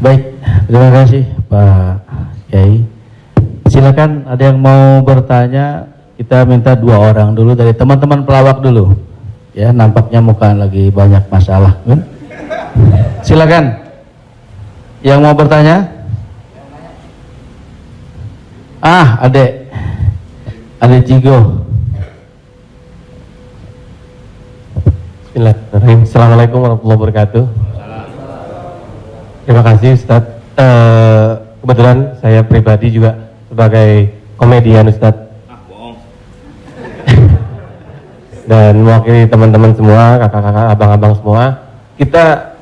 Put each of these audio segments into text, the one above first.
Baik, terima kasih Pak Kiai. Silakan ada yang mau bertanya. Kita minta 2 orang dulu dari teman-teman pelawak dulu. Ya, nampaknya muka lagi banyak masalah, kan? Silakan. Yang mau bertanya? Adek Jigo. Bismillahirrahmanirrahim. Assalamualaikum warahmatullahi wabarakatuh. Terima kasih Ustadz. Kebetulan saya pribadi juga sebagai komedian Ustadz. Dan mewakili teman-teman semua, kakak-kakak, abang-abang semua, kita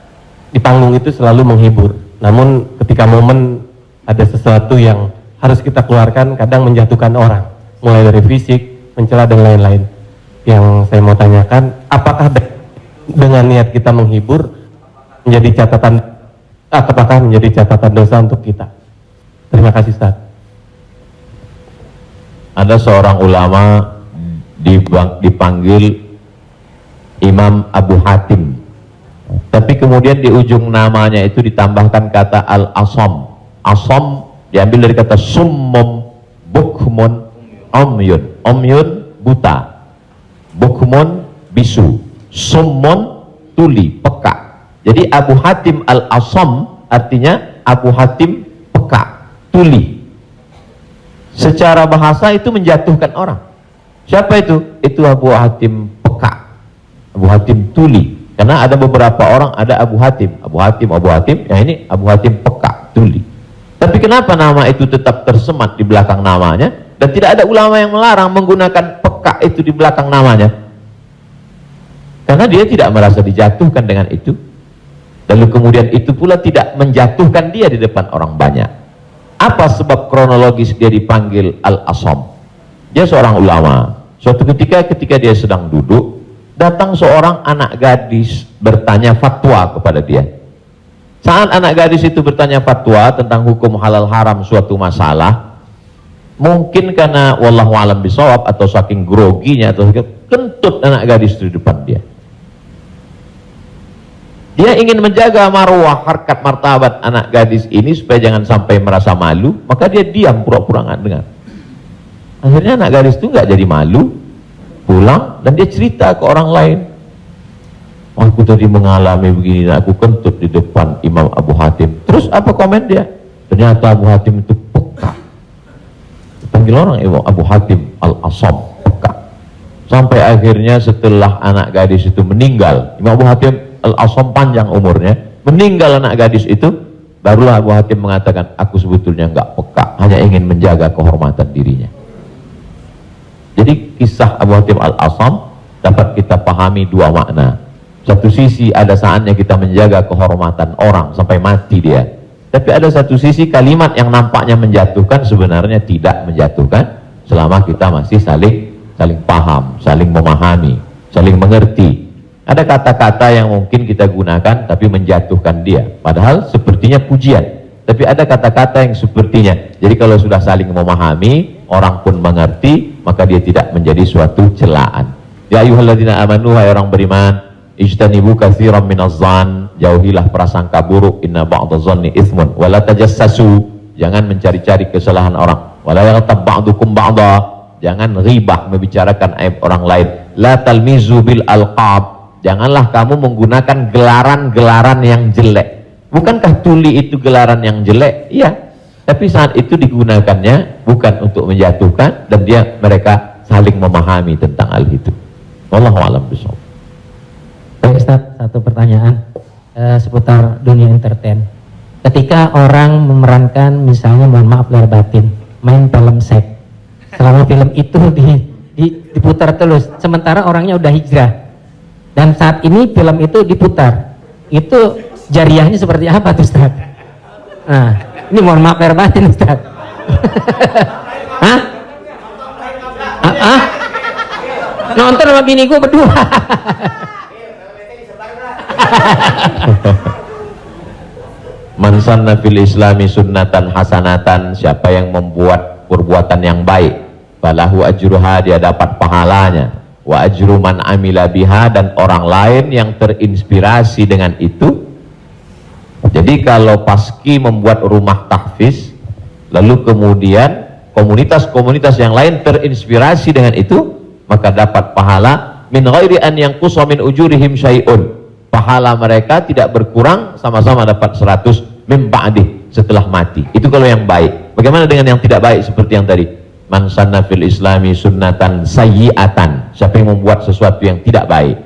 di panggung itu selalu menghibur. Namun ketika momen ada sesuatu yang harus kita keluarkan, kadang menjatuhkan orang, mulai dari fisik, mencela dan lain-lain. Yang saya mau tanyakan, apakah dengan niat kita menghibur menjadi catatan, apakah menjadi catatan dosa untuk kita? Terima kasih Ustaz. Ada seorang ulama dipanggil Imam Abu Hatim, tapi kemudian di ujung namanya itu ditambahkan kata Al-Asam. Asam diambil dari kata summum, bukmun, omyun. Omyun buta, bukmun bisu, summun tuli, peka. Jadi Abu Hatim Al-Asam artinya Abu Hatim peka, tuli. Secara bahasa itu menjatuhkan orang. Siapa itu? Itu Abu Hatim peka, Abu Hatim tuli. Karena ada beberapa orang, ada Abu Hatim, yang ini Abu Hatim peka, tuli. Tapi kenapa nama itu tetap tersemat di belakang namanya, dan tidak ada ulama yang melarang menggunakan peka itu di belakang namanya? Karena dia tidak merasa dijatuhkan dengan itu. Lalu kemudian itu pula tidak menjatuhkan dia di depan orang banyak. Apa sebab kronologis dia dipanggil Al-Asam? Dia seorang ulama. Suatu ketika dia sedang duduk, datang seorang anak gadis bertanya fatwa kepada dia. Saat anak gadis itu bertanya fatwa tentang hukum halal haram suatu masalah, mungkin karena wallahu alam bisawab atau saking groginya atau kentut anak gadis itu di depan dia. Dia ingin menjaga marwah, harkat, martabat anak gadis ini supaya jangan sampai merasa malu, maka dia diam, pura-pura nggak dengar. Akhirnya anak gadis itu nggak jadi malu, pulang dan dia cerita ke orang lain. Aku tadi mengalami begini, aku kentut di depan Imam Abu Hatim. Terus apa komen dia? Ternyata Abu Hatim itu peka. Panggil orang Imam Abu Hatim Al-Asam, peka. Sampai akhirnya setelah anak gadis itu meninggal, Imam Abu Hatim Al-Asam panjang umurnya, meninggal anak gadis itu, barulah Abu Hatim mengatakan, aku sebetulnya nggak peka, hanya ingin menjaga kehormatan dirinya. Jadi kisah Abu Hatim Al-Asam dapat kita pahami 2 makna. Satu sisi ada saatnya kita menjaga kehormatan orang sampai mati dia. Tapi ada satu sisi kalimat yang nampaknya menjatuhkan sebenarnya tidak menjatuhkan selama kita masih saling paham, saling memahami, saling mengerti. Ada kata-kata yang mungkin kita gunakan tapi menjatuhkan dia. Padahal sepertinya pujian. Tapi ada kata-kata yang sepertinya. Jadi kalau sudah saling memahami, orang pun mengerti, maka dia tidak menjadi suatu celaan. Ya ayyuhalladzina amanu, hai orang beriman, ijtanibu katsiran minadh-dhann, jauhilah prasangka buruk, inna ba'dadh-dhanni itsmun, wala tajassasu, jangan mencari-cari kesalahan orang, wala yaghtab ba'dukum ba'dha, jangan ghibah membicarakan aib orang lain, la talmizu bil alqab, janganlah kamu menggunakan gelaran-gelaran yang jelek. Bukankah tuli itu gelaran yang jelek? Iya. Tapi saat itu digunakannya bukan untuk menjatuhkan, dan mereka saling memahami tentang hal itu. Wallahu a'lam bishawab. Baik Ustaz, satu pertanyaan seputar dunia entertain. Ketika orang memerankan, misalnya mohon maaf lahir batin, main film seks, selama film itu diputar terus, sementara orangnya udah hijrah, dan saat ini film itu diputar, itu jariahnya seperti apa tuh Ustaz? Nah, ini mohon maaf lahir batin Ustaz. Hah? Nonton sama bini gue berdua. Man sanna fil islami sunnatan hasanatan, siapa yang membuat perbuatan yang baik, falahu ajruha, dia dapat pahalanya, wa ajru man amila biha, dan orang lain yang terinspirasi dengan itu. Jadi Jadi kalau Paski membuat rumah tahfiz, lalu kemudian komunitas-komunitas yang lain terinspirasi dengan itu, maka dapat pahala min ghairi an yanqusa min ujurihim syai'un. Pahala mereka tidak berkurang, sama-sama dapat 100 min ba'dih, setelah mati. Itu kalau yang baik. Bagaimana dengan yang tidak baik seperti yang tadi? Man sanna fil islami sunnatan sayyi'atan. Siapa yang membuat sesuatu yang tidak baik,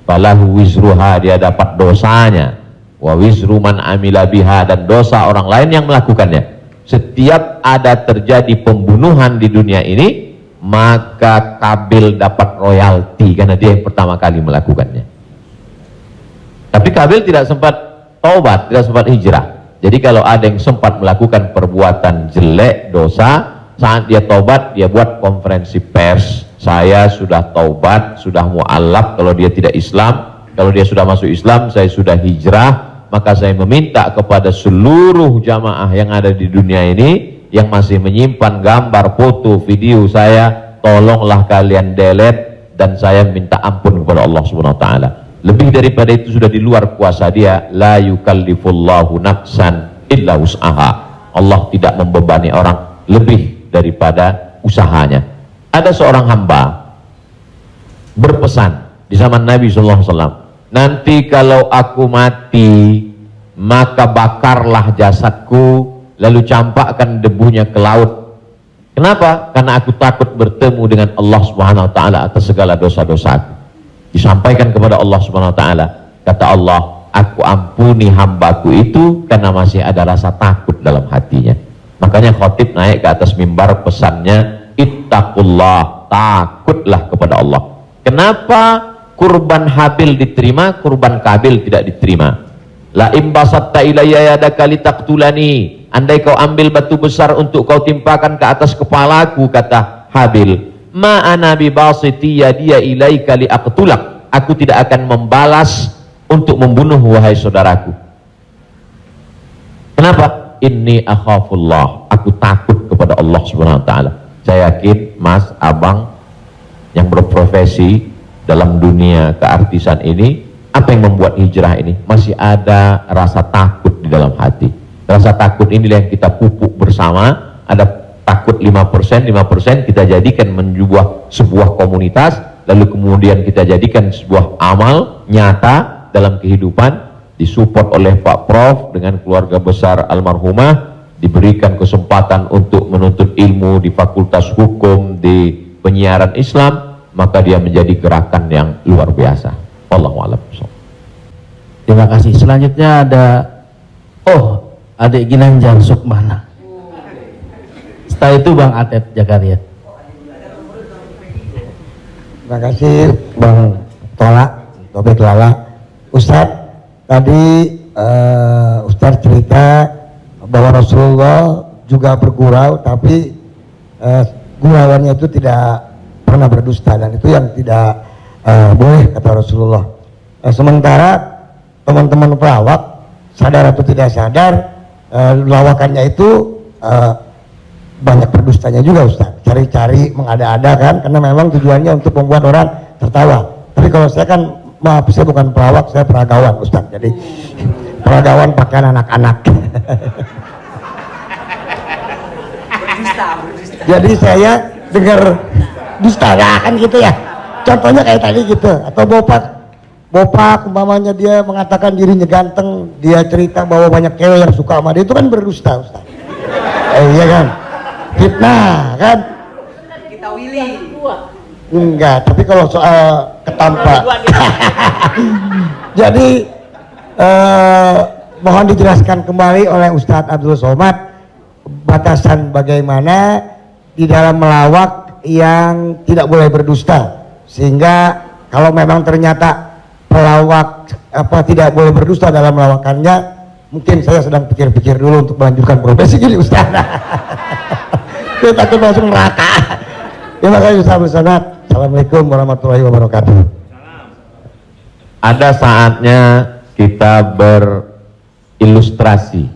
falahu wizruha, dia dapat dosanya, wa wizru man amila biha, dan dosa orang lain yang melakukannya. Setiap ada terjadi pembunuhan di dunia ini, maka Kabil dapat royalti karena dia yang pertama kali melakukannya. Tapi Kabil tidak sempat taubat, tidak sempat hijrah. Jadi kalau ada yang sempat melakukan perbuatan jelek, dosa, saat dia taubat, dia buat konferensi pers, saya sudah taubat, sudah mu'alaf kalau dia tidak Islam. Kalau dia sudah masuk Islam, saya sudah hijrah. Maka saya meminta kepada seluruh jamaah yang ada di dunia ini yang masih menyimpan gambar, foto, video saya, tolonglah kalian delete, dan saya minta ampun kepada Allah Subhanahu wa taala. Lebih daripada itu sudah di luar kuasa dia. La yukallifullahu nafsan illa wus'aha. Allah tidak membebani orang lebih daripada usahanya. Ada seorang hamba berpesan di zaman Nabi SAW, nanti kalau aku mati, maka bakarlah jasadku, lalu campakkan debunya ke laut. Kenapa? Karena aku takut bertemu dengan Allah Subhanahu wa taala atas segala dosa-dosaku. Disampaikan kepada Allah Subhanahu wa taala. Kata Allah, aku ampuni hambaku itu karena masih ada rasa takut dalam hatinya. Makanya khotib naik ke atas mimbar, pesannya ittaqullah, takutlah kepada Allah. Kenapa kurban Habil diterima, kurban Kabil tidak diterima? La imbasatta ilayya yadaka litaqtulani, andai kau ambil batu besar untuk kau timpakan ke atas kepalaku, kata Habil, ma ana bibasiti yadiya ilaika liaqtulak, aku tidak akan membalas untuk membunuh wahai saudaraku. Kenapa? Inni akhafullah, aku takut kepada Allah Subhanahu wa taala. Saya yakin Mas, Abang yang berprofesi dalam dunia keartisan ini, apa yang membuat hijrah ini? Masih ada rasa takut di dalam hati. Rasa takut inilah yang kita pupuk bersama. Ada takut 5%, 5% kita jadikan menjadi sebuah komunitas, lalu kemudian kita jadikan sebuah amal nyata dalam kehidupan, disupport oleh Pak Prof dengan keluarga besar almarhumah, diberikan kesempatan untuk menuntut ilmu di Fakultas Hukum, di penyiaran Islam, maka dia menjadi gerakan yang luar biasa. Wallahu a'lam. Terima kasih. Selanjutnya ada adik Ginanjar Sukmana. Setelah itu Bang Atet Jakaria. Terima kasih Bang Tola, Tobek Lala. Ustadz, tadi Ustadz cerita bahwa Rasulullah juga bergurau, tapi gurauannya itu tidak pernah berdusta, dan itu yang tidak boleh, kata Rasulullah. Sementara teman-teman pelawak, sadar atau tidak sadar, lawakannya itu banyak berdustanya juga Ustaz. Cari-cari, mengada-ada kan, karena memang tujuannya untuk membuat orang tertawa. Tapi kalau saya kan, maaf, saya bukan pelawak, saya peragawan Ustaz. Jadi peragawan pakaian anak-anak. Jadi saya dengar dusta kan gitu ya. Contohnya kayak tadi gitu, atau bopak umpamanya dia mengatakan dirinya ganteng, dia cerita bahwa banyak cewek yang suka sama dia, itu kan berdusta Ustaz. Iya kan? Fitnah kan? Kita Willy. Enggak, tapi kalau soal ketampak. Jadi mohon dijelaskan kembali oleh Ustadz Abdul Somad batasan bagaimana di dalam melawak yang tidak boleh berdusta, sehingga kalau memang ternyata pelawak tidak boleh berdusta dalam melawakannya, mungkin saya sedang pikir-pikir dulu untuk melanjutkan profesi ini Ustadz. Saya takut masuk neraka. Terima kasih Ustadz Abdul Somad. Assalamualaikum warahmatullahi wabarakatuh. Ada saatnya kita berilustrasi,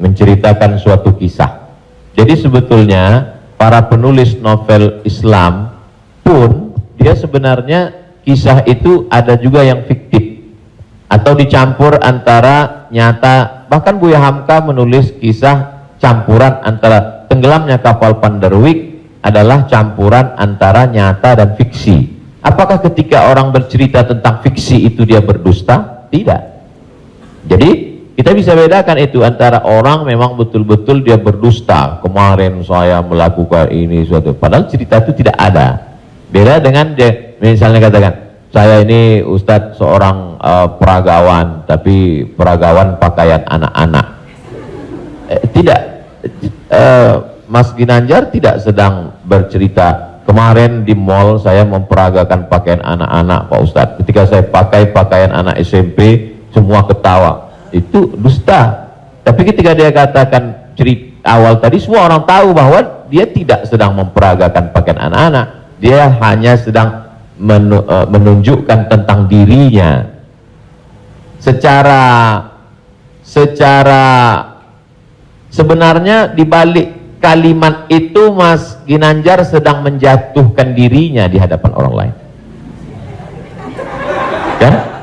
menceritakan suatu kisah. Jadi sebetulnya para penulis novel Islam pun dia sebenarnya kisah itu ada juga yang fiktif. atau dicampur antara nyata. Bahkan Buya Hamka menulis kisah campuran antara tenggelamnya kapal Panderwick adalah campuran antara nyata dan fiksi. Apakah ketika orang bercerita tentang fiksi itu dia berdusta? Tidak. Jadi kita bisa bedakan itu antara orang memang betul-betul dia berdusta. Kemarin saya melakukan ini suatu, padahal cerita itu tidak ada. Beda dengan dia misalnya katakan, saya ini Ustadz seorang peragawan, tapi peragawan pakaian anak-anak. Tidak, Mas Ginanjar tidak sedang bercerita, kemarin di mall saya memperagakan pakaian anak-anak Pak Ustadz. Ketika saya pakai pakaian anak SMP, semua ketawa. Itu dusta. Tapi ketika dia katakan cerita awal tadi, semua orang tahu bahwa dia tidak sedang memperagakan pakaian anak-anak. Dia hanya sedang menunjukkan tentang dirinya. Secara sebenarnya di balik kalimat itu Mas Ginanjar sedang menjatuhkan dirinya di hadapan orang lain. Kan?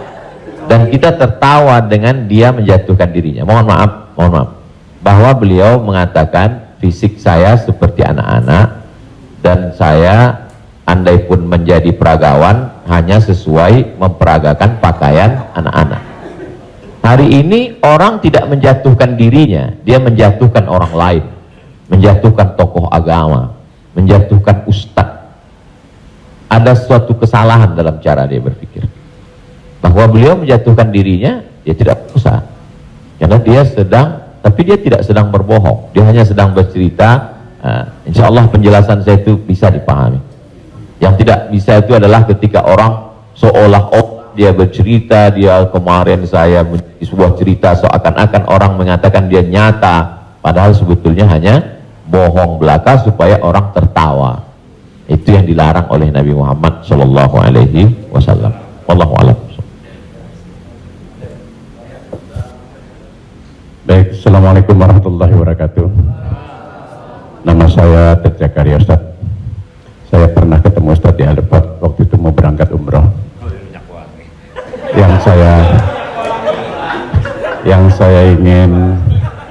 Dan kita tertawa dengan dia menjatuhkan dirinya. Mohon maaf, bahwa beliau mengatakan fisik saya seperti anak-anak dan saya andai pun menjadi peragawan hanya sesuai memperagakan pakaian anak-anak. Hari ini orang tidak menjatuhkan dirinya, dia menjatuhkan orang lain, menjatuhkan tokoh agama, menjatuhkan ustadz. Ada suatu kesalahan dalam cara dia berpikir. Bahwa beliau menjatuhkan dirinya, dia tidak usah, karena dia sedang, tapi dia tidak sedang berbohong, dia hanya sedang bercerita. Insya Allah penjelasan saya itu bisa dipahami. Yang tidak bisa itu adalah ketika orang seolah-olah dia bercerita, dia kemarin saya menjadi sebuah cerita seakan-akan orang mengatakan dia nyata, padahal sebetulnya hanya bohong belaka supaya orang tertawa. Itu yang dilarang oleh Nabi Muhammad SAW. Wallahu a'lam. Baik, Assalamualaikum warahmatullahi wabarakatuh. Nama saya Ted Zakaria Ustadz. Saya pernah ketemu Ustadz di Al-Debat waktu itu mau berangkat umroh. Yang saya ingin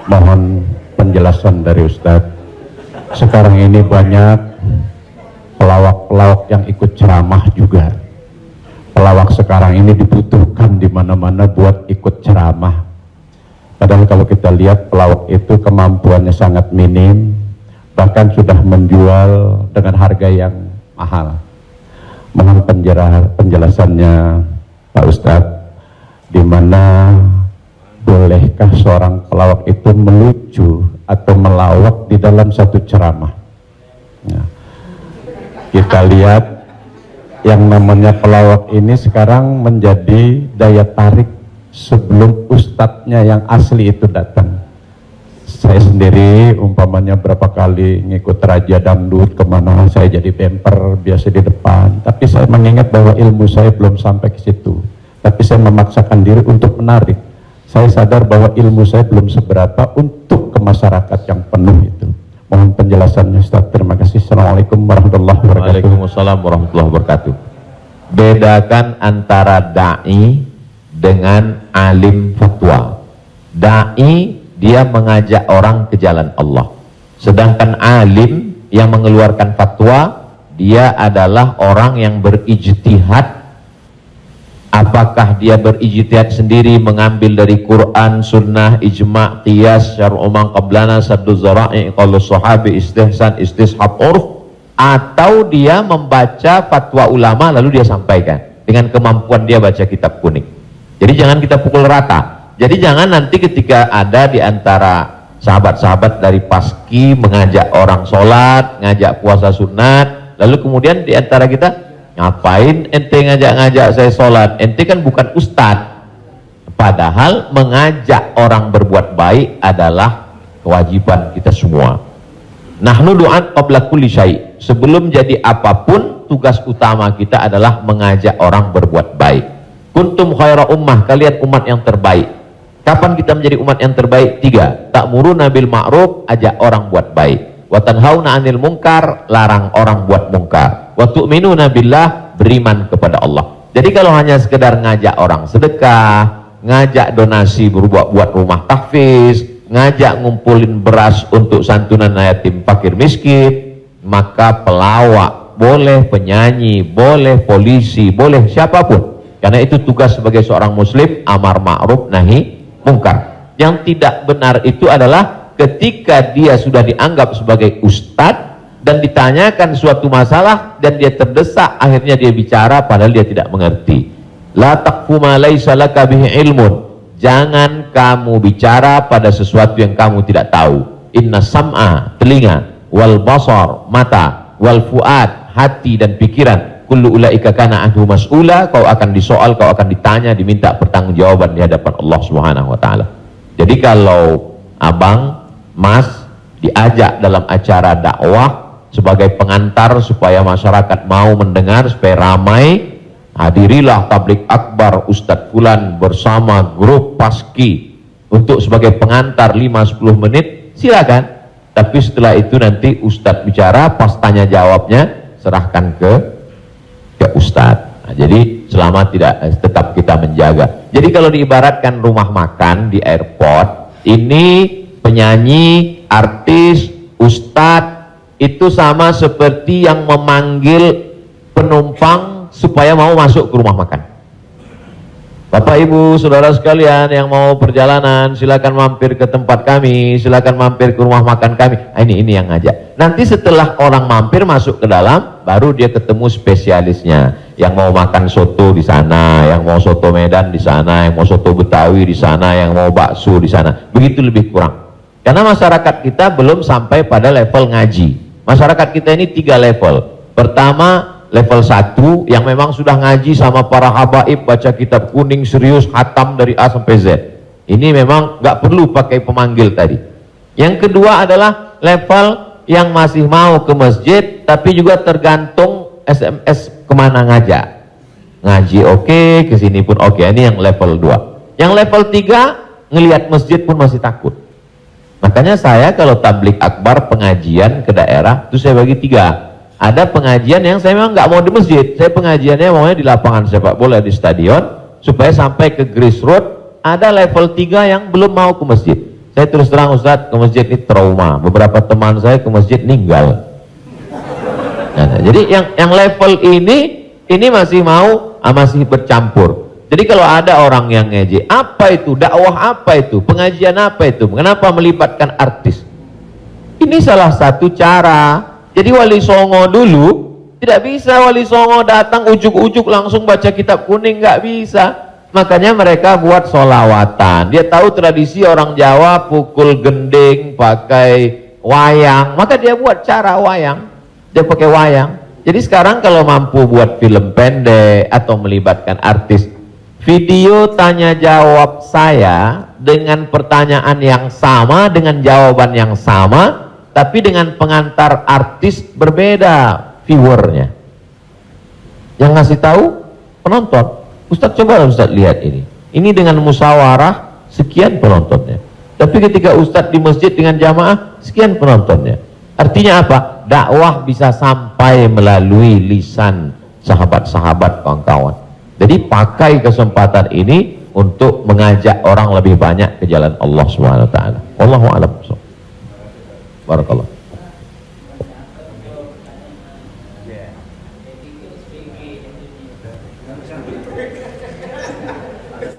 mohon penjelasan dari Ustadz. Sekarang ini banyak pelawak-pelawak yang ikut ceramah juga. Pelawak sekarang ini dibutuhkan di mana-mana buat ikut ceramah. Padahal kalau kita lihat pelawak itu kemampuannya sangat minim, bahkan sudah menjual dengan harga yang mahal. Mohon penjelasannya Pak Ustadz, di mana bolehkah seorang pelawak itu melucu atau melawak di dalam satu ceramah? Nah, kita lihat yang namanya pelawak ini sekarang menjadi daya tarik sebelum ustadznya yang asli itu datang. Saya sendiri umpamanya berapa kali ngikut raja dangdut kemana, saya jadi bemper biasa di depan, tapi saya mengingat bahwa ilmu saya belum sampai ke situ, tapi saya memaksakan diri untuk menarik. Saya sadar bahwa ilmu saya belum seberapa untuk ke masyarakat yang penuh itu. Mohon penjelasannya Ustaz. Terima kasih. Assalamualaikum warahmatullahi wabarakatuh. Waalaikumsalam warahmatullahi wabarakatuh. Bedakan antara da'i dengan alim fatwa. Da'i dia mengajak orang ke jalan Allah, sedangkan alim yang mengeluarkan fatwa dia adalah orang yang berijtihad. Apakah dia berijtihad sendiri mengambil dari Quran, sunnah, ijma', qiyas, syar'u man qablana, saddu zara'i, qaulus sahabi, istihsan, istishab urf, atau dia membaca fatwa ulama lalu dia sampaikan dengan kemampuan dia baca kitab kuning. Jadi jangan kita pukul rata. Jadi jangan nanti ketika ada di antara sahabat-sahabat dari Paski mengajak orang sholat, ngajak puasa sunat, lalu kemudian di antara kita, ngapain ente ngajak-ngajak saya sholat? Ente kan bukan ustadz. Padahal mengajak orang berbuat baik adalah kewajiban kita semua. Nahnu du'at qabla kulli syai'. Sebelum jadi apapun, tugas utama kita adalah mengajak orang berbuat baik. Kuntum khaira ummah, kalian umat yang terbaik. Kapan kita menjadi umat yang terbaik? 3. Ta'muruna bil ma'ruf, ajak orang buat baik. Wa tanhauna 'anil munkar, larang orang buat mungkar. Wa tu'minuna billah, beriman kepada Allah. Jadi kalau hanya sekedar ngajak orang sedekah, ngajak donasi buat rumah tahfiz, ngajak ngumpulin beras untuk santunan yatim fakir miskin, maka pelawak boleh, penyanyi boleh, polisi boleh, siapapun, karena itu tugas sebagai seorang muslim, amar ma'ruf nahi mungkar. Yang tidak benar itu adalah ketika dia sudah dianggap sebagai ustadz dan ditanyakan suatu masalah dan dia terdesak, akhirnya dia bicara padahal dia tidak mengerti. La taqfu ma laisa laka bihi ilmun, jangan kamu bicara pada sesuatu yang kamu tidak tahu. Inna sam'a, telinga, wal basar, mata, wal fuad, hati dan pikiran, kullu ulaika kana anhu mas'ula, kau akan disoal, kau akan ditanya, diminta pertanggungjawaban di hadapan Allah Subhanahu wa taala. Jadi kalau abang, mas diajak dalam acara dakwah sebagai pengantar supaya masyarakat mau mendengar, supaya ramai, hadirilah tablik akbar Ustadz Fulan bersama grup Paski untuk sebagai pengantar 5-10 menit, silakan. Tapi setelah itu nanti Ustadz bicara, pas tanya jawabnya serahkan ke Ustadz. Nah, jadi selama tetap kita menjaga. Jadi kalau diibaratkan rumah makan di airport, ini penyanyi, artis, Ustadz itu sama seperti yang memanggil penumpang supaya mau masuk ke rumah makan. Bapak Ibu saudara sekalian yang mau perjalanan, silakan mampir ke tempat kami, silakan mampir ke rumah makan kami. Ini yang ngajak. Nanti setelah orang mampir masuk ke dalam, baru dia ketemu spesialisnya. Yang mau makan soto di sana, yang mau soto Medan di sana, yang mau soto Betawi di sana, yang mau bakso di sana. Begitu lebih kurang. Karena masyarakat kita belum sampai pada level ngaji. Masyarakat kita ini 3 level. Pertama, level 1 yang memang sudah ngaji sama para habaib, baca kitab kuning serius, hatam dari A sampai Z. Ini memang nggak perlu pakai pemanggil tadi. Yang kedua adalah level yang masih mau ke masjid, tapi juga tergantung SMS kemana ngajak. Ngaji oke, kesini pun oke. Ini yang level 2. Yang level 3, ngelihat masjid pun masih takut. Makanya saya kalau tablik akbar pengajian ke daerah itu saya bagi 3. Ada pengajian yang saya memang nggak mau di masjid, saya pengajiannya maunya di lapangan sepak bola, di stadion, supaya sampai ke grassroots. Ada level 3 yang belum mau ke masjid. Saya terus terang Ustadz, ke masjid ini trauma, beberapa teman saya ke masjid meninggal. Nah, jadi yang level ini masih mau, masih bercampur. Jadi kalau ada orang yang ngejek, apa itu dakwah, apa itu pengajian, apa itu, kenapa melibatkan artis? Ini salah satu cara. Jadi Wali Songo dulu tidak bisa, Wali Songo datang ujuk-ujuk langsung baca kitab kuning, nggak bisa. Makanya mereka buat solawatan. Dia tahu tradisi orang Jawa pukul gending pakai wayang, maka dia buat cara wayang, dia pakai wayang. Jadi sekarang kalau mampu buat film pendek atau melibatkan artis, video tanya jawab saya dengan pertanyaan yang sama, dengan jawaban yang sama, tapi dengan pengantar artis berbeda viewernya. Yang ngasih tahu penonton. Ustadz coba Ustadz lihat ini. Ini dengan musyawarah sekian penontonnya. Tapi ketika Ustadz di masjid dengan jamaah sekian penontonnya. Artinya apa? Dakwah bisa sampai melalui lisan sahabat-sahabat, kawan-kawan. Jadi pakai kesempatan ini untuk mengajak orang lebih banyak ke jalan Allah Subhanahu wa taala. Wallahu a'lam. Barakallah.